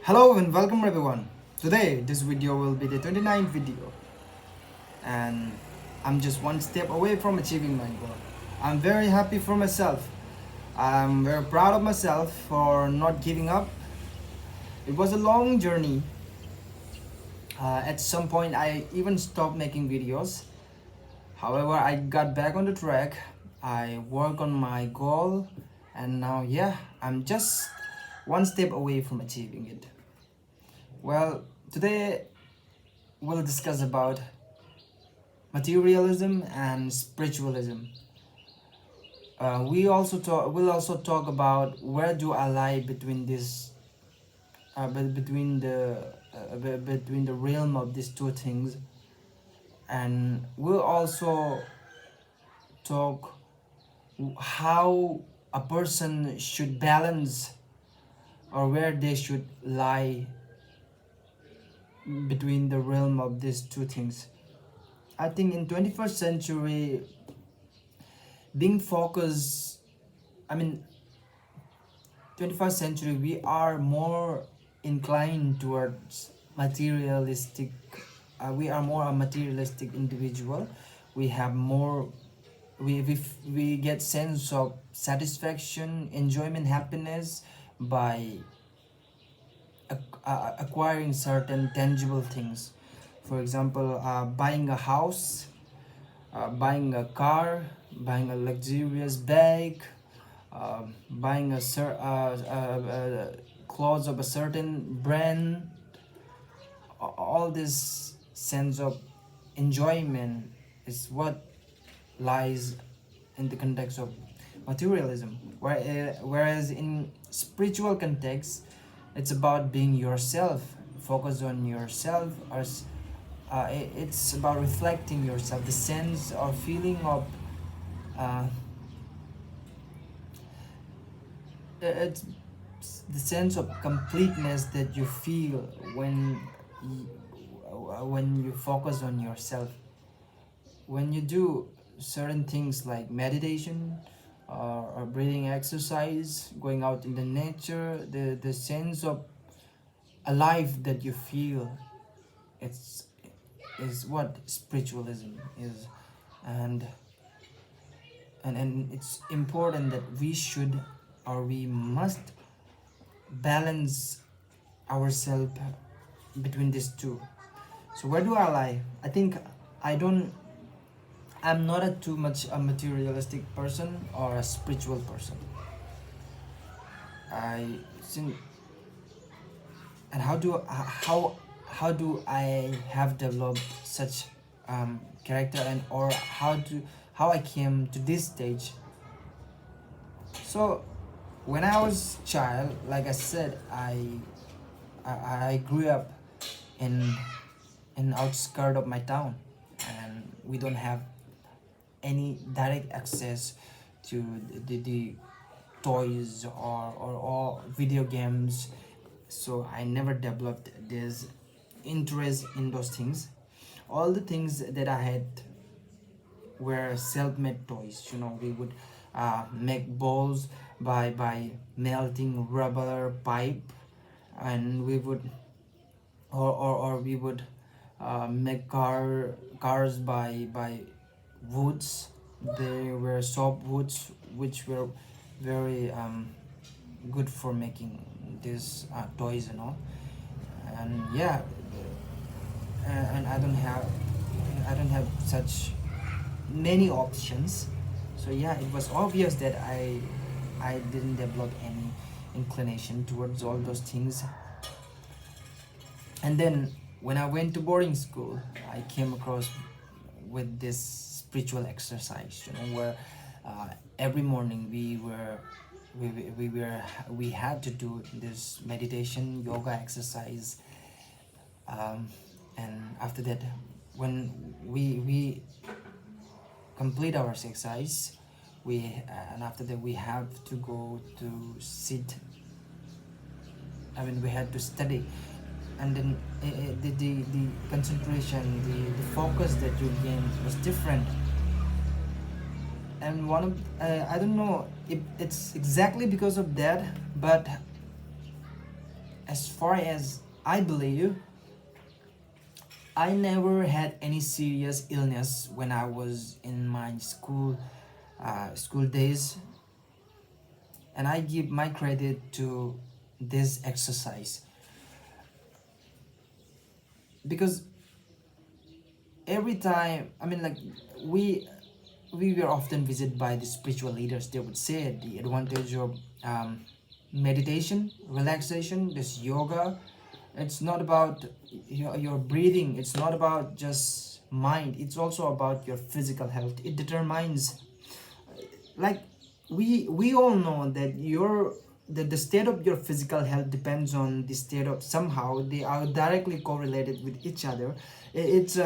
Hello and welcome everyone. Today this video will be the 29th video and I'm just one step away from achieving my goal. I'm very happy for myself. I'm very proud of myself for not giving up. It was a long journey. At some point I even stopped making videos. However, I got back on the track. I work on my goal and now I'm just one step away from achieving it. Well, today we'll discuss about materialism and spiritualism. We'll also talk about where do I lie between this, between the realm of these two things, and we'll also talk how a person should balance or where they should lie between the realm of these two things. I think in 21st century, being focused, I mean, 21st century, we are more inclined towards materialistic. We are more a materialistic individual. We have more. We get sense of satisfaction, enjoyment, happiness by acquiring certain tangible things. For example, buying a house, buying a car, buying a luxurious bag, buying clothes of a certain brand. All this sense of enjoyment is what lies in the context of materialism. Whereas in spiritual context, it's about being yourself, focus on yourself, or it's about reflecting yourself, the sense or feeling of uh, it's the sense of completeness that you feel you, when you focus on yourself. When you do certain things like meditation or breathing exercise, going out in the nature, the sense of alive that you feel, it's is what spiritualism is. and and it's important that we should or we must balance ourselves between these two. So where do I lie? I think I don't I'm not a too much a materialistic person or a spiritual person. I think, and how do I have developed such character, and or how I came to this stage. So when I was child, like I said, I grew up in outskirt of my town, and we don't have any direct access to the toys or video games. So I never developed this interest in those things. All the things that I had were self-made toys. We would make balls by melting rubber pipe, and we would or we would make cars by woods. They were soft woods which were very good for making these toys and all. And and I don't have such many options. So it was obvious that I didn't develop any inclination towards all those things. And then when I went to boarding school, I came across with this spiritual exercise, where every morning we had to do this meditation, yoga exercise, and after that, when we complete our exercise, and after that we have to go to sit. I mean, we had to study, and then the concentration, the focus that you gain was different. And one of I don't know if it's exactly because of that, but as far as I believe, I never had any serious illness when I was in my school days, and I give my credit to this exercise because every time, I mean, like, we we were often visited by the spiritual leaders. They would say the advantage of meditation, relaxation, this yoga. It's not about your breathing. It's not about just mind. It's also about your physical health. It determines, like, we all know that the state of your physical health depends on the state of, somehow they are directly correlated with each other. It's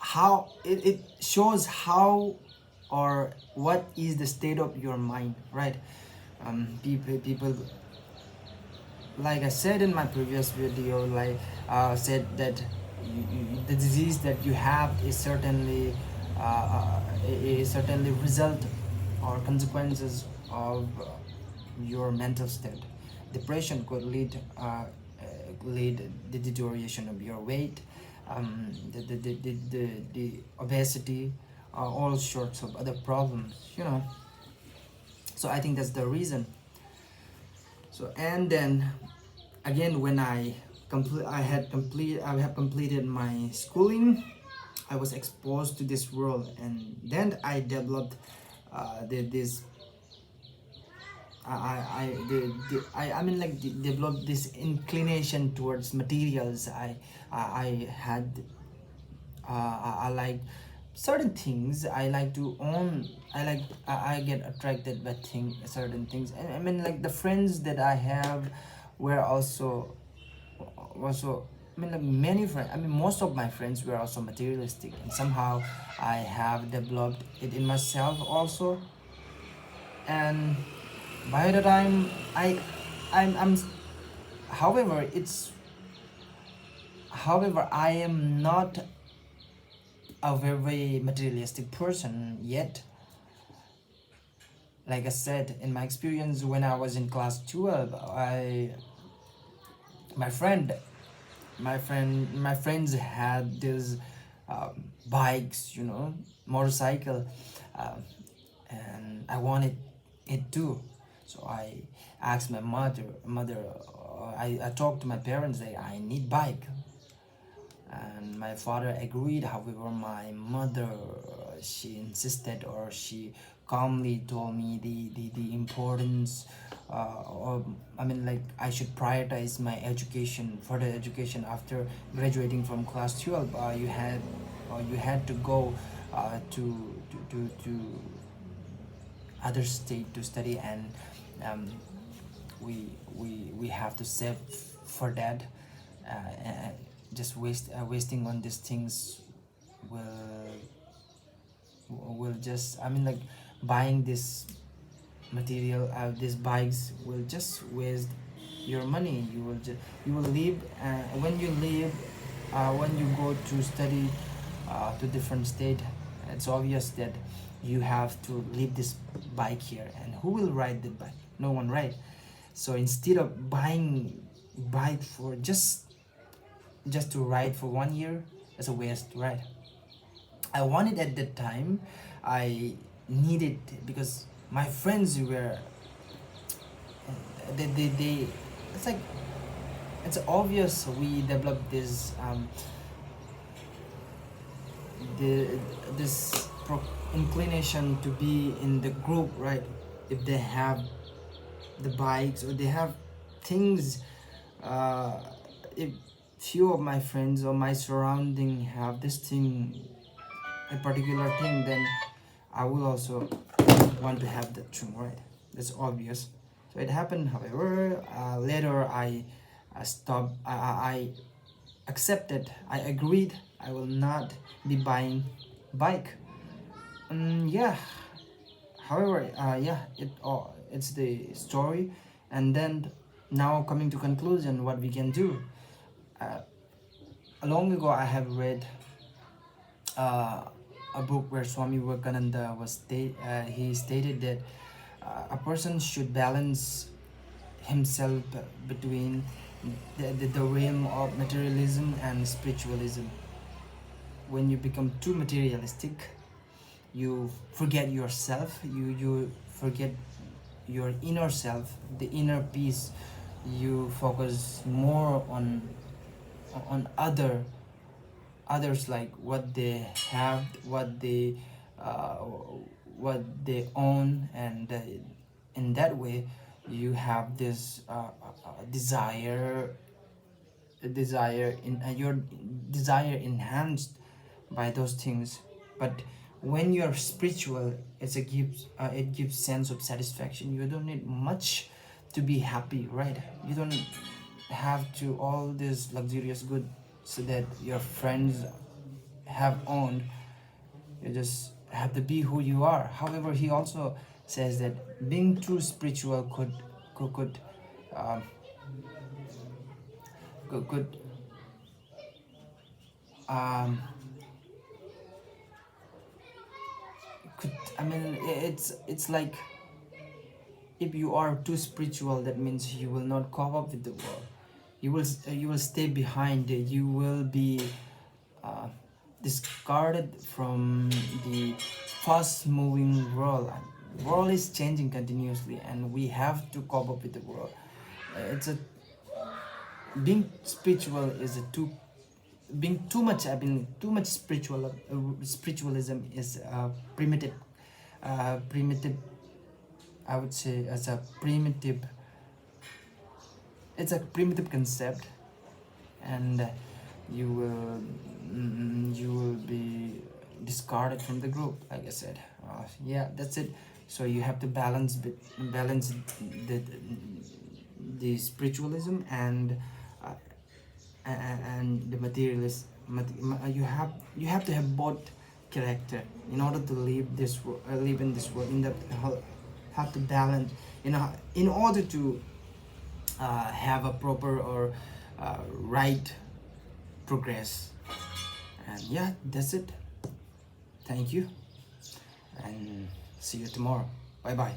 how it shows how or what is the state of your mind, right? People, like I said in my previous video, like said that the disease that you have is certainly result or consequences of your mental state. Depression could lead the deterioration of your weight, the obesity, all sorts of other problems, so I think that's the reason. So, and then again, when I have completed my schooling, I was exposed to this world, and then I developed this I mean, like, developed this inclination towards materials. I had I like certain things. I like to own. I get attracted by certain things. I mean, like, the friends that I have were also, I mean, like, many friends, I mean, most of my friends were also materialistic, and somehow I have developed it in myself also. And by the time I'm however it's however I am not a very materialistic person yet. Like I said, in my experience when I was in class 12, my friend my friends had these bikes, motorcycle, um, and I wanted it too. So I asked my mother, I talked to my parents that I need bike, and my father agreed. However, my mother, she insisted, or she calmly told me the importance, of, I mean, like, I should prioritize my education, further education. After graduating from class 12, you had to go to other state to study, and um, we have to save for that. And just wasting on these things will just, I mean, like, buying this material, these bikes will just waste your money. You will leave, when you leave, when you go to study to different state, it's obvious that you have to leave this bike here, and who will ride the bike? No one, right? So instead of buying bike for just to ride for 1 year, it's a waste, right? I wanted at that time, I needed, because my friends were they it's like, it's obvious we developed this the this inclination to be in the group, right? If they have the bikes, or they have things, uh, if few of my friends or my surrounding have this thing, a particular thing, then I will also want to have that thing, right? That's obvious. So it happened. However, later I stopped. I accepted. I agreed. I will not be buying bike. Yeah. However, yeah, it's the story, and then now coming to conclusion, what we can do. Uh, Long ago, I have read uh, a book where Swami Vivekananda he stated that a person should balance himself between the realm of materialism and spiritualism. When you become too materialistic, you forget yourself, you forget your inner self, the inner peace. You focus more on others, like what they have, uh, what they own, and in that way you have this desire in your desire enhanced by those things. But when you're spiritual, it gives sense of satisfaction. You don't need much to be happy, right? You don't have to all this luxurious good so that your friends have owned. You just have to be who you are. However, he also says that being too spiritual could um, could um, could I mean, it's like, if you are too spiritual, that means you will not cope up with the world. You will stay behind. You will be uh, discarded from the fast moving world. The world is changing continuously, and we have to cope up with the world. It's a being spiritual is a too being too much. I mean, too much spiritualism is primitive. Primitive, I would say, as a primitive. It's a primitive concept, and you will be discarded from the group, like I said. Yeah, that's it. So you have to balance the the spiritualism uh, and the materialist. You have to have both character in order to live in this world. In the have to balance, in order to have a proper or right progress. And yeah, that's it. Thank you, and see you tomorrow. Bye bye.